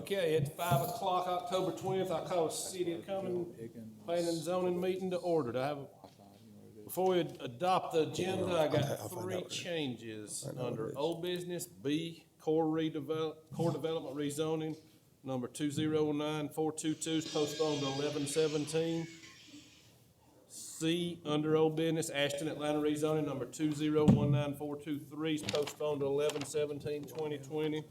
Okay, it's 5 o'clock, October 20th. I call the City of Cumming Planning and Zoning meeting to order. Before we adopt the agenda, I got three changes under old business. B, core development rezoning, number 209422 is postponed to 11/17. C, under old business, Ashton Atlanta rezoning, number 2019423 is postponed to 11/17/2020.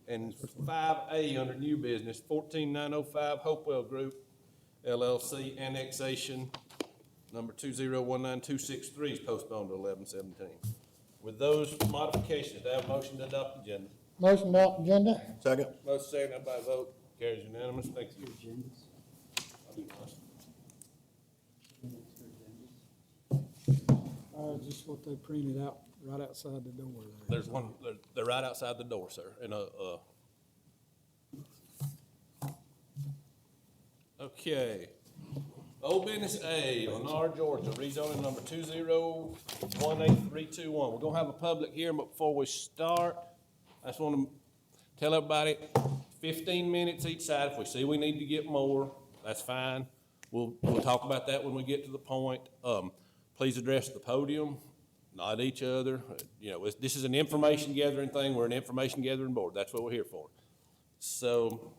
And 5A, under new business, 14905 Hopewell Group LLC annexation, number 2019263 is postponed to 11/17. With those modifications, do I have a motion to adopt the agenda? Motion about agenda? Second. Motion second, by vote, carries unanimous. Thank you. Just what they printed out right outside the door there. There's one, they're right outside the door, sir, and okay. Old business A, Lennar, Georgia, rezoning number 2018321. We're gonna have a public hearing, but before we start, I just wanna tell everybody, 15 minutes each side. If we see we need to get more, that's fine. We'll talk about that when we get to the point. Please address the podium, not each other. You know, this is an information gathering thing. We're an information gathering board. That's what we're here for. So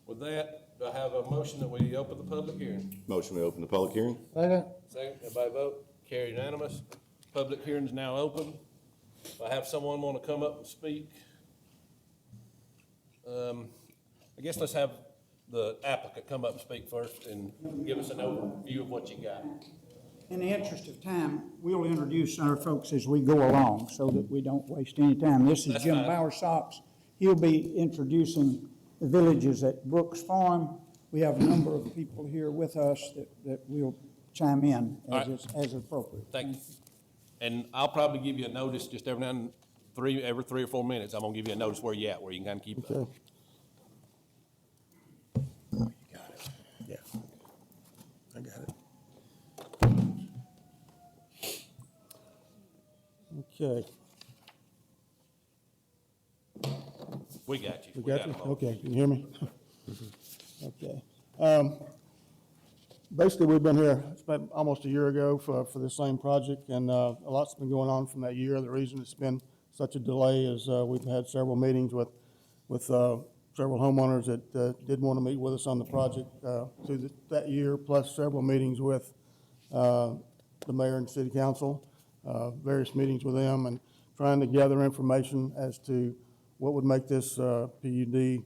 with that, do I have a motion that we open the public hearing? Motion to open the public hearing. Second. Second, everybody vote. Carry unanimous. Public hearing is now open. If I have someone want to come up and speak, I guess let's have the applicant come up and speak first and give us an overview of what you got. In the interest of time, we'll introduce our folks as we go along so that we don't waste any time. This is That's Jim fine. Bowersox. He'll be introducing the villages at Brooks Farm. We have a number of people here with us that will chime in as appropriate. Thank you. And I'll probably give you a notice just every now and every 3 or 4 minutes. I'm gonna give you a notice where you're at, where you can kind of keep up. You got it. Yeah. I got it. Okay. We got you. We got you? them all. Okay, can you hear me? Okay. Basically, we've been here, it's been almost a year ago for this same project, and a lot's been going on from that year. The reason it's been such a delay is we've had several meetings with several homeowners that did want to meet with us on the project through that year, plus several meetings with the mayor and city council, various meetings with them, and trying to gather information as to what would make this PUD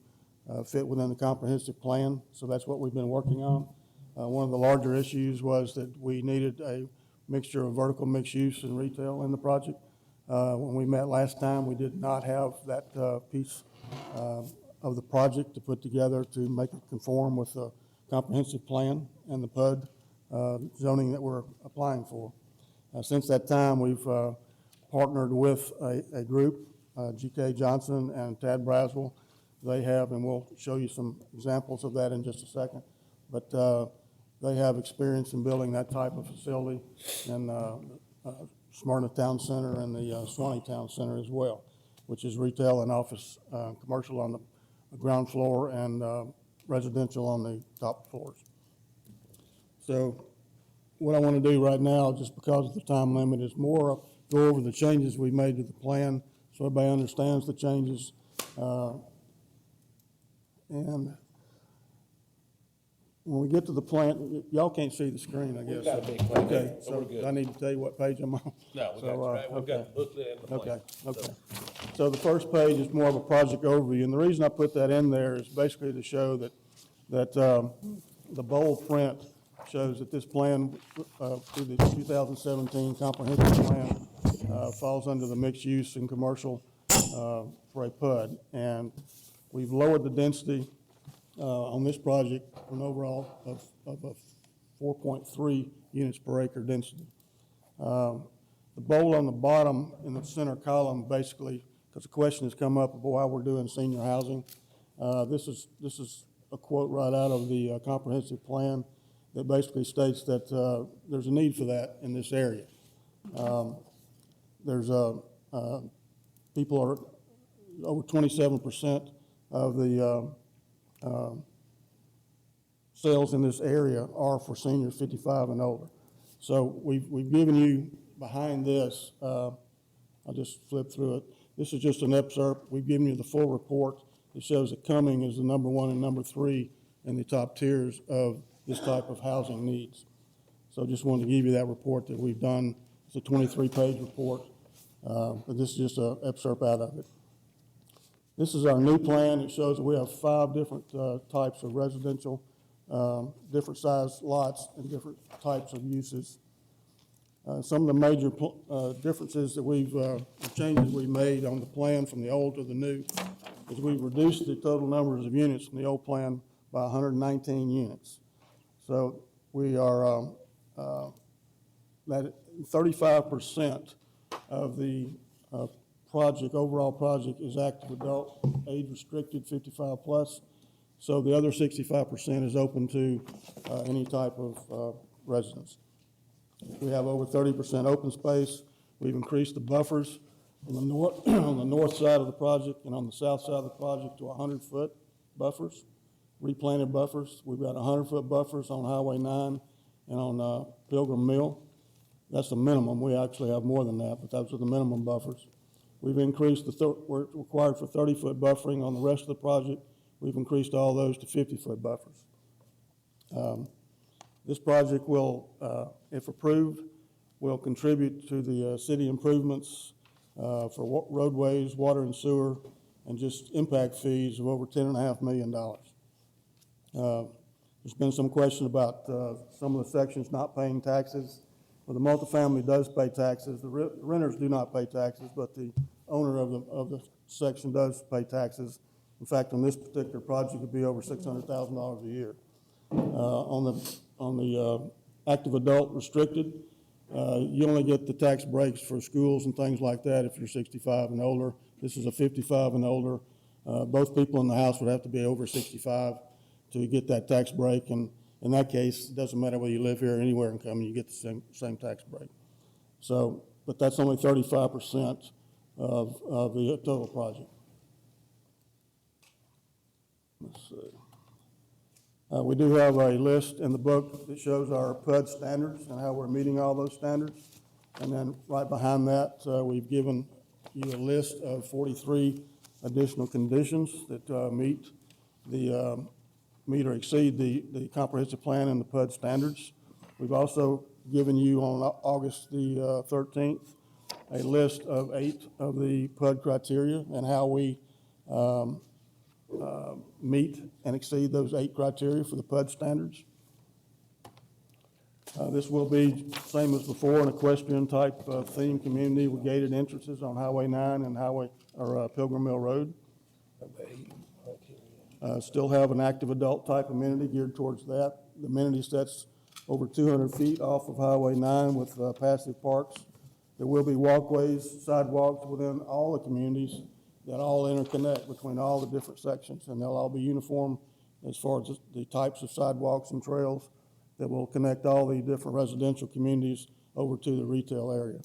fit within the comprehensive plan. So that's what we've been working on. One of the larger issues was that we needed a mixture of vertical mixed use and retail in the project. When we met last time, we did not have that piece of the project to put together to make it conform with the comprehensive plan and the PUD zoning that we're applying for. Since that time, we've partnered with a group, G.K. Johnson and Tad Braswell. They have, and we'll show you some examples of that in just a second, but they have experience in building that type of facility in Smyrna Town Center and the Swanee Town Center as well, which is retail and office, commercial on the ground floor and residential on the top floors. So what I want to do right now, just because of the time limit, is more go over the changes we made to the plan so everybody understands the changes. And when we get to the plan, y'all can't see the screen, I guess. We've got a big plan. Okay, So we're so good. I need to tell you what page I'm on. No, we got So, you right. We've got okay. the booklet and the plan. Okay. So the first page is more of a project overview, and the reason I put that in there is basically to show that the bold print shows that this plan through the 2017 comprehensive plan falls under the mixed use and commercial for a PUD, and we've lowered the density on this project from an overall of a 4.3 units per acre density. The bold on the bottom in the center column, basically, because the question has come up of why we're doing senior housing. This is a quote right out of the comprehensive plan that basically states that there's a need for that in this area. There's people are over 27% of the sales in this area are for seniors 55 and older. So we've given you behind this, I'll just flip through it. This is just an excerpt. We've given you the full report. It shows that Cumming is the number 1 and number 3 in the top tiers of this type of housing needs. So just wanted to give you that report that we've done. It's a 23-page report, but this is just an excerpt out of it. This is our new plan. It shows that we have 5 different types of residential, different size lots and different types of uses. Some of the major differences that changes we made on the plan from the old to the new is we've reduced the total numbers of units from the old plan by 119 units. So we are that 35% of the overall project is active adult, age restricted, 55 plus. So the other 65% is open to any type of residence. We have over 30% open space. We've increased the buffers on the north, on the north side of the project and on the south side of the project to 100-foot buffers, replanted buffers. We've got 100-foot buffers on Highway 9 and on Pilgrim Mill. That's the minimum. We actually have more than that, but those are the minimum buffers. We've increased we're required for 30-foot buffering on the rest of the project. We've increased all those to 50-foot buffers. This project will, if approved, will contribute to the city improvements for roadways, water and sewer, and just impact fees of over $10.5 million. There's been some question about some of the sections not paying taxes. Well, the multifamily does pay taxes. The renters do not pay taxes, but the owner of the section does pay taxes. In fact, on this particular project, it would be over $600,000 a year. On the active adult restricted, you only get the tax breaks for schools and things like that if you're 65 and older. This is a 55 and older. Both people in the house would have to be over 65 to get that tax break. And in that case, it doesn't matter whether you live here or anywhere in Cumming, you get the same tax break. So, but that's only 35% of the total project. Let's see. We do have a list in the book that shows our Pud Standards and how we're meeting all those standards. And then right behind that, we've given you a list of 43 additional conditions that meet or exceed the comprehensive plan and the Pud Standards. We've also given you on August the 13th a list of 8 of the Pud criteria and how we meet and exceed those 8 criteria for the Pud Standards. This will be same as before, an equestrian type theme community with gated entrances on Highway 9 and Pilgrim Mill Road. Still have an active adult type amenity geared towards that. The amenity sets over 200 feet off of Highway 9 with passive parks. There will be walkways, sidewalks within all the communities that all interconnect between all the different sections, and they'll all be uniform as far as the types of sidewalks and trails that will connect all the different residential communities over to the retail area.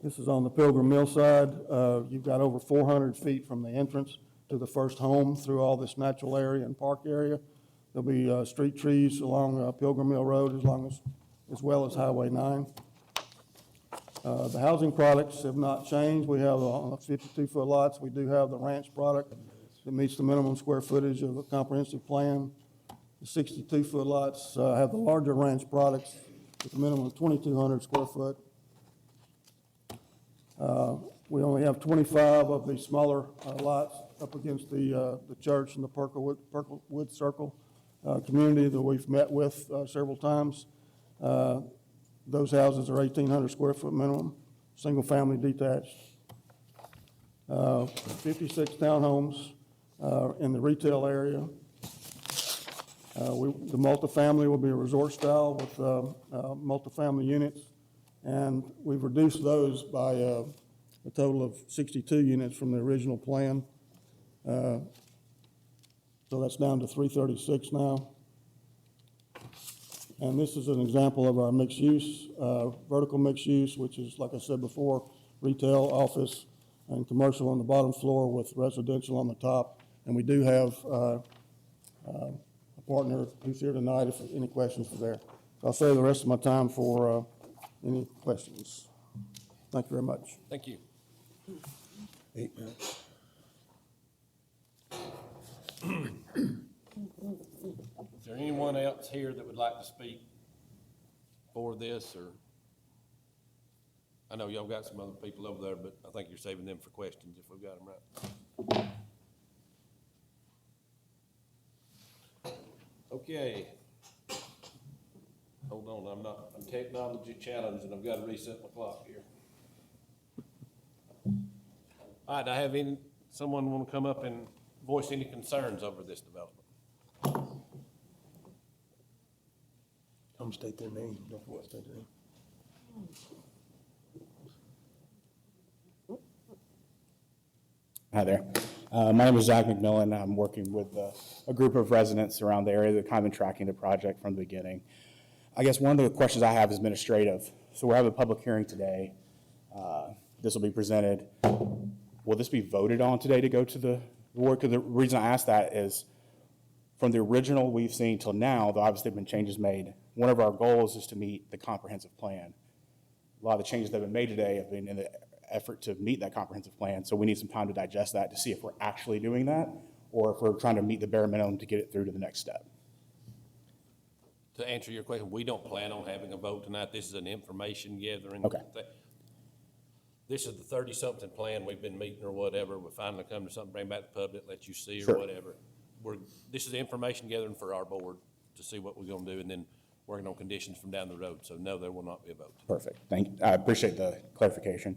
This is on the Pilgrim Mill side. You've got over 400 feet from the entrance to the first home through all this natural area and park area. There'll be street trees along Pilgrim Mill Road as well as Highway 9. The housing products have not changed. We have on the 52-foot lots, we do have the ranch product that meets the minimum square footage of a comprehensive plan. The 62-foot lots have the larger ranch products with a minimum of 2,200 square foot. We only have 25 of the smaller lots up against the church and the Perklewood Circle community that we've met with several times. Those houses are 1,800 square foot minimum, single family detached. 56 townhomes in the retail area. The multifamily will be a resort style with multifamily units, and we've reduced those by a total of 62 units from the original plan. So that's down to 336 now. And this is an example of our mixed use, vertical mixed use, which is, like I said before, retail, office, and commercial on the bottom floor with residential on the top. And we do have a partner who's here tonight if any questions for there. I'll save the rest of my time for any questions. Thank you very much. Thank you. 8 minutes. Is there anyone else here that would like to speak for this, or? I know y'all got some other people over there, but I think you're saving them for questions if we've got them right. Okay. Hold on, I'm technology challenged and I've got to reset my clock here. All right, I have someone want to come up and voice any concerns over this development? Come state their name. Don't forget to state their name. Hi there. My name is Zach McMillan. I'm working with a group of residents around the area that have kind of been tracking the project from the beginning. I guess one of the questions I have is administrative. So we're having a public hearing today. This will be presented. Will this be voted on today to go to the board? Because the reason I ask that is from the original we've seen till now, though obviously there have been changes made. One of our goals is to meet the comprehensive plan. A lot of the changes that have been made today have been in the effort to meet that comprehensive plan, so we need some time to digest that to see if we're actually doing that or if we're trying to meet the bare minimum to get it through to the next step. To answer your question, we don't plan on having a vote tonight. This is an information gathering. Okay. This is the 30-something plan we've been meeting or whatever. We finally come to something, bring back to the public, let you see or Sure. whatever. This is information gathering for our board to see what we're gonna do and then working on conditions from down the road. So no, there will not be a vote. Perfect. I appreciate the clarification.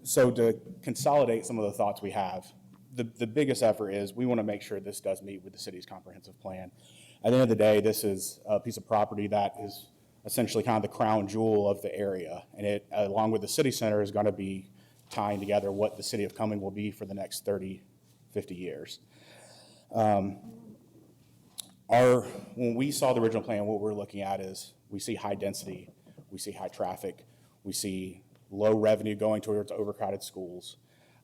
So to consolidate some of the thoughts we have, the biggest effort is we want to make sure this does meet with the city's comprehensive plan. At the end of the day, this is a piece of property that is essentially kind of the crown jewel of the area. And it, along with the city center, is going to be tying together what the city of Cumming will be for the next 30, 50 years. When we saw the original plan, what we're looking at is we see high density, we see high traffic, we see low revenue going towards overcrowded schools.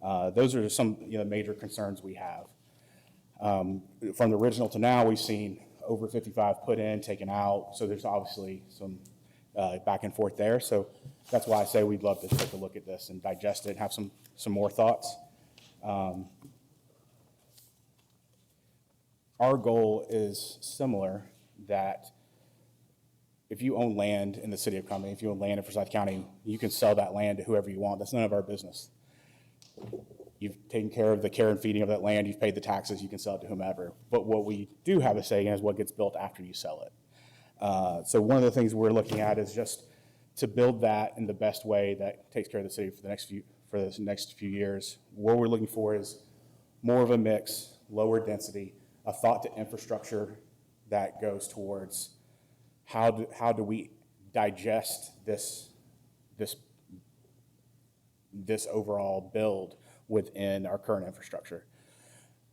Those are some major concerns we have. From the original to now, we've seen over 55 put in, taken out, so there's obviously some back and forth there. So that's why I say we'd love to take a look at this and digest it and have some more thoughts. Our goal is similar, that if you own land in the city of Cumming, if you own land in Forsyth County, you can sell that land to whoever you want. That's none of our business. You've taken care of the care and feeding of that land, you've paid the taxes, you can sell it to whomever. But what we do have a say in is what gets built after you sell it. So one of the things we're looking at is just to build that in the best way that takes care of the city for the next few years. What we're looking for is more of a mix, lower density, a thought to infrastructure that goes towards how do we digest this overall build within our current infrastructure?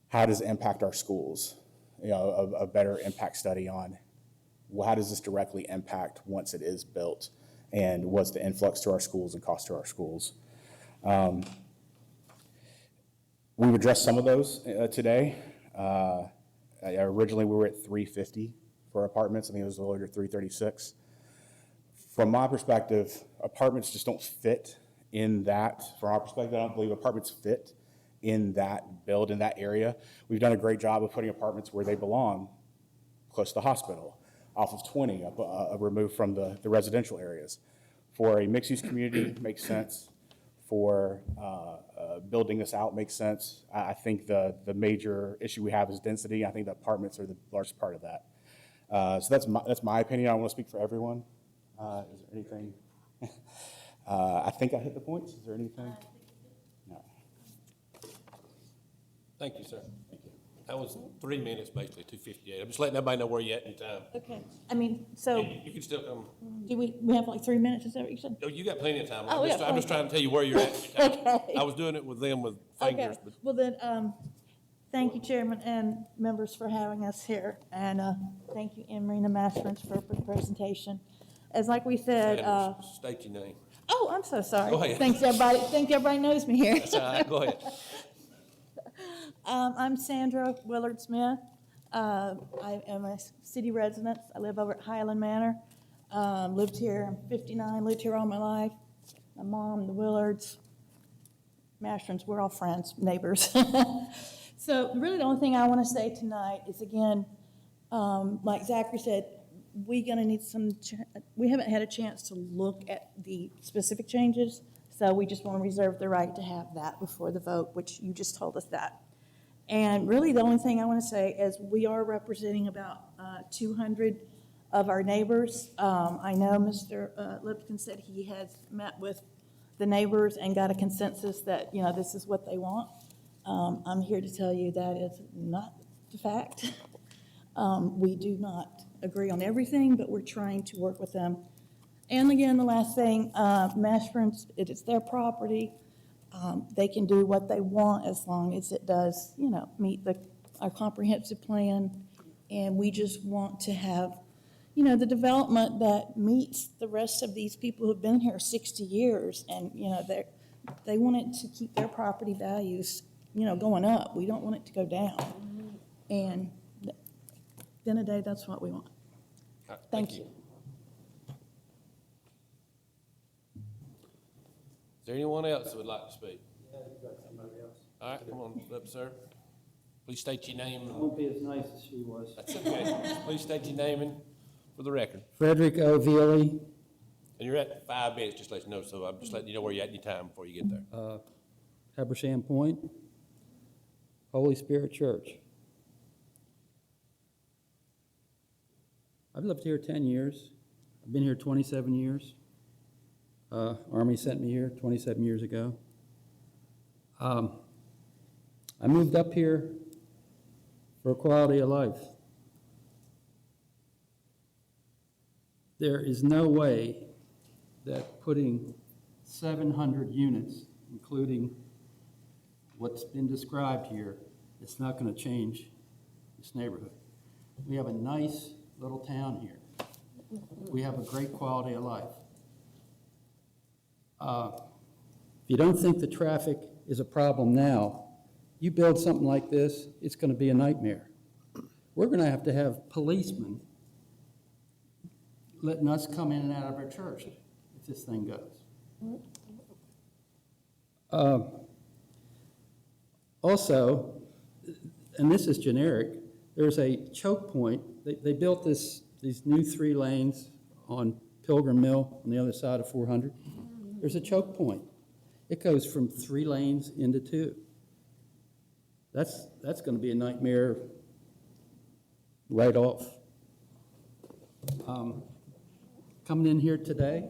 How does it impact our schools? A better impact study on how does this directly impact once it is built, and what's the influx to our schools and cost to our schools? We've addressed some of those today. Originally, we were at 350 for apartments. I think it was a little under 336. From my perspective, apartments just don't fit in that. From our perspective, I don't believe apartments fit in that build, in that area. We've done a great job of putting apartments where they belong, close to the hospital, off of 20, removed from the residential areas. For a mixed-use community, it makes sense. For building this out makes sense. I think the major issue we have is density. I think the apartments are the largest part of that. So that's my opinion. I don't want to speak for everyone. Is there anything? I think I hit the points. Is there anything? No. Thank you, sir. Thank you. That was 3 minutes, basically, 2:58. I'm just letting everybody know where you're at in time. Okay, I mean, so, You can still come. do we have like 3 minutes, is that what you said? Oh, you got plenty of time. Oh, yeah, I'm just trying to tell you where you're at in your time. Okay. I was doing it with them with Okay, fingers, but well then, thank you, Chairman and members, for having us here, and thank you, Emery and the Mastermans, for the presentation. As like we said, state your name. Oh, I'm so sorry. Go ahead. Think everybody knows me here. That's all right, go ahead. I'm Sandra Willard Smith. I am a city resident. I live over at Highland Manor. Lived here, I'm 59, lived here all my life. My mom, the Willards, Masterons, we're all friends, neighbors. So really the only thing I want to say tonight is, again, like Zachary said, we haven't had a chance to look at the specific changes, so we just want to reserve the right to have that before the vote, which you just told us that. And really, the only thing I want to say is we are representing about 200 of our neighbors. I know Mr. Lipton said he has met with the neighbors and got a consensus that, this is what they want. I'm here to tell you that is not the fact. We do not agree on everything, but we're trying to work with them. And again, the last thing, Mashburns, it is their property. They can do what they want as long as it does, meet our comprehensive plan. And we just want to have, the development that meets the rest of these people who've been here 60 years. And, they want it to keep their property values, going up. We don't want it to go down. And at the end of the day, that's what we want. All right, Thank you. Is there anyone else that would like to speak? All right, come on up, sir. Please state your name. I won't be as nice as she was. That's okay. Please state your name and for the record. Frederick O. Veely, And you're at 5 minutes, just to let you know, so I'm just letting you know where you're at in your time before you get there. Habersham Point, Holy Spirit Church. I've lived here 10 years. I've been here 27 years. Army sent me here 27 years ago. I moved up here for quality of life. There is no way that putting 700 units, including what's been described here, it's not going to change this neighborhood. We have a nice little town here. We have a great quality of life. If you don't think the traffic is a problem now, you build something like this, it's going to be a nightmare. We're going to have policemen letting us come in and out of our church if this thing goes. Also, and this is generic, there's a choke point. They built these new 3 lanes on Pilgrim Mill on the other side of 400. There's a choke point. It goes from 3 lanes into 2. That's going to be a nightmare right off. Coming in here today,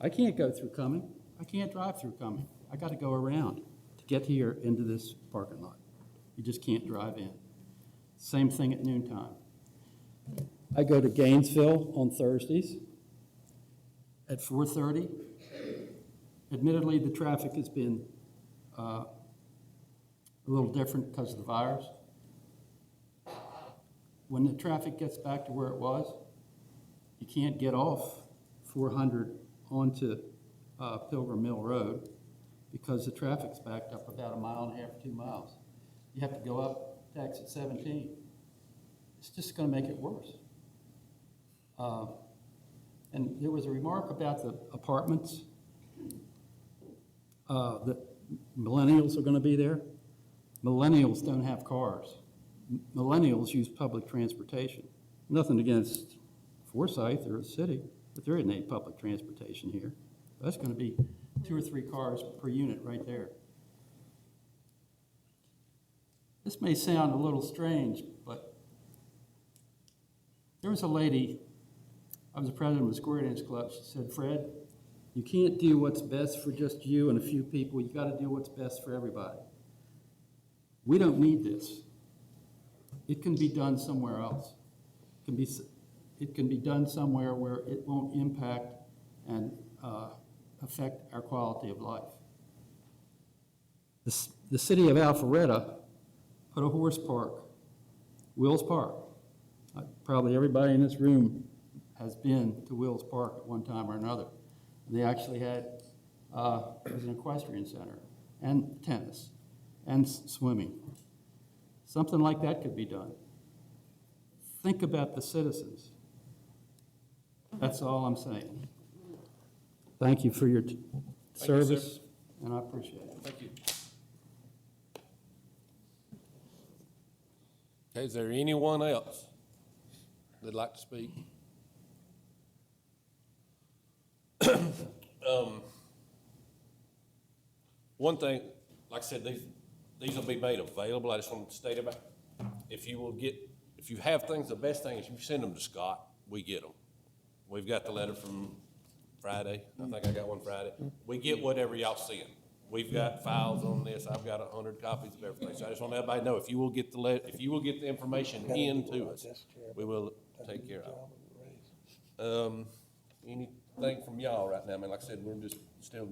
I can't go through Cumming. I can't drive through Cumming. I got to go around to get here into this parking lot. You just can't drive in. Same thing at noontime. I go to Gainesville on Thursdays at 4:30. Admittedly, the traffic has been a little different because of the virus. When the traffic gets back to where it was, you can't get off 400 onto Pilgrim Mill Road because the traffic's backed up about 1.5 miles, 2 miles. You have to go up to exit 17. It's just going to make it worse. And there was a remark about the apartments. That millennials are going to be there. Millennials don't have cars. Millennials use public transportation. Nothing against Forsyth or the city, but there isn't any public transportation here. That's going to be 2 or 3 cars per unit right there. This may sound a little strange, but there was a lady, I was the president of the Square Dance Club, she said, Fred, you can't do what's best for just you and a few people. You got to do what's best for everybody. We don't need this. It can be done somewhere else. It can be done somewhere where it won't impact and affect our quality of life. The city of Alpharetta put a horse park, Wills Park. Probably everybody in this room has been to Wills Park at one time or another. And they actually had, it was an equestrian center, and tennis, and swimming. Something like that could be done. Think about the citizens. That's all I'm saying. Thank you for your you, sir. service, and I appreciate it. Thank you. Okay, is there anyone else that'd like to speak? One thing, like I said, these will be made available. I just want to state about, if you have things, the best thing is you send them to Scott, we get them. We've got the letter from Friday. I think I got one Friday. We get whatever y'all send. We've got files on this. I've got 100 copies of everything. So I just want everybody to know, if you will get the information in to us, we will take care of it. Anything from y'all right now? I mean, like I said, we're just still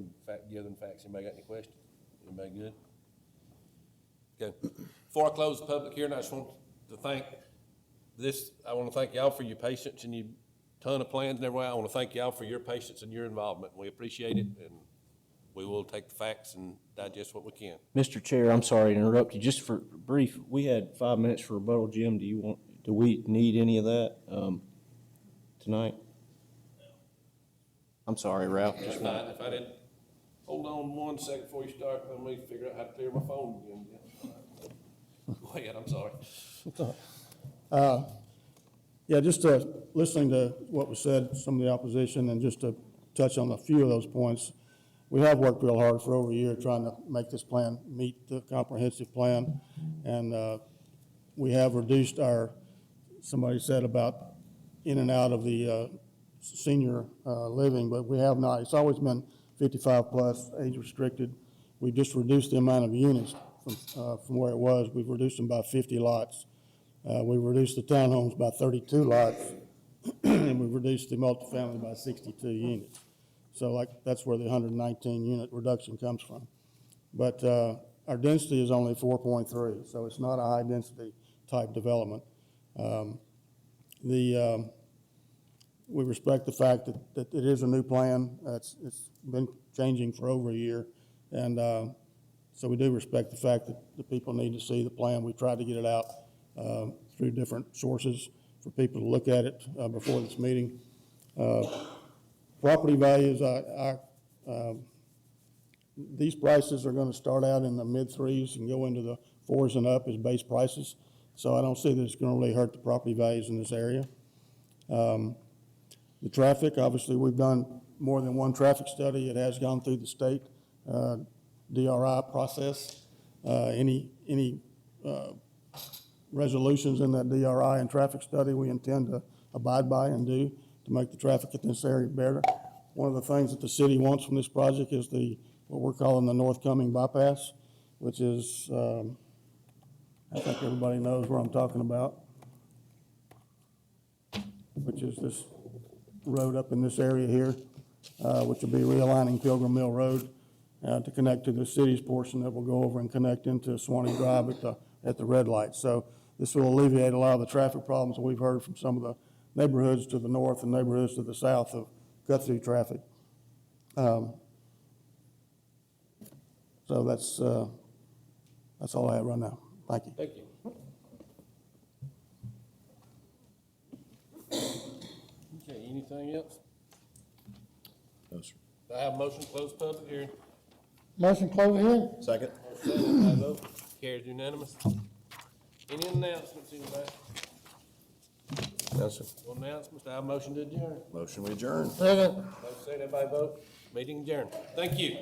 gathering facts. Anybody got any questions? Anybody good? Okay. Before I close the public hearing, I just want to thank I want to thank y'all for your patience and your ton of plans and everything. I want to thank y'all for your patience and your involvement. We appreciate it, and we will take the facts and digest what we can. Mr. Chair, I'm sorry to interrupt you. Just for brief, we had 5 minutes for rebuttal. Jim, do we need any of that tonight? I'm sorry, Ralph. If I didn't, hold on 1 second before you start, let me figure out how to clear my phone again. Go ahead, I'm sorry. Yeah, just listening to what was said, some of the opposition, and just to touch on a few of those points. We have worked real hard for over a year trying to make this plan meet the comprehensive plan. And we have reduced somebody said about in and out of the senior living, but we have not. It's always been 55 plus, age restricted. We just reduced the amount of units from where it was. We've reduced them by 50 lots. We reduced the townhomes by 32 lots, and we reduced the multifamily by 62 units. So that's where the 119 unit reduction comes from. But our density is only 4.3, so it's not a high density type development. We respect the fact that it is a new plan. It's been changing for over a year. And so we do respect the fact that the people need to see the plan. We tried to get it out through different sources for people to look at it before this meeting. Property values, these prices are going to start out in the mid-3s and go into the 4s and up as base prices. So I don't see that it's going to really hurt the property values in this area. The traffic, obviously, we've done more than one traffic study. It has gone through the state DRI process. Any resolutions in that DRI and traffic study we intend to abide by and do to make the traffic in this area better. One of the things that the city wants from this project is what we're calling the North Cumming bypass, which is, I think everybody knows where I'm talking about, which is this road up in this area here, which will be realigning Pilgrim Mill Road to connect to the city's portion that will go over and connect into Swanee Drive at the red light. So this will alleviate a lot of the traffic problems that we've heard from some of the neighborhoods to the north and neighborhoods to the south of cut-through traffic. So that's all I have right now. Thank you. Thank you. Okay, anything else? No, sir. Do I have a motion to close public hearing? Motion close hearing? Second. Second, by vote. Carries unanimous. Any announcements, anybody? No, sir. No announcements, do I have a motion to adjourn? Motion we adjourn. Motion second, everybody vote. Meeting adjourned. Thank you.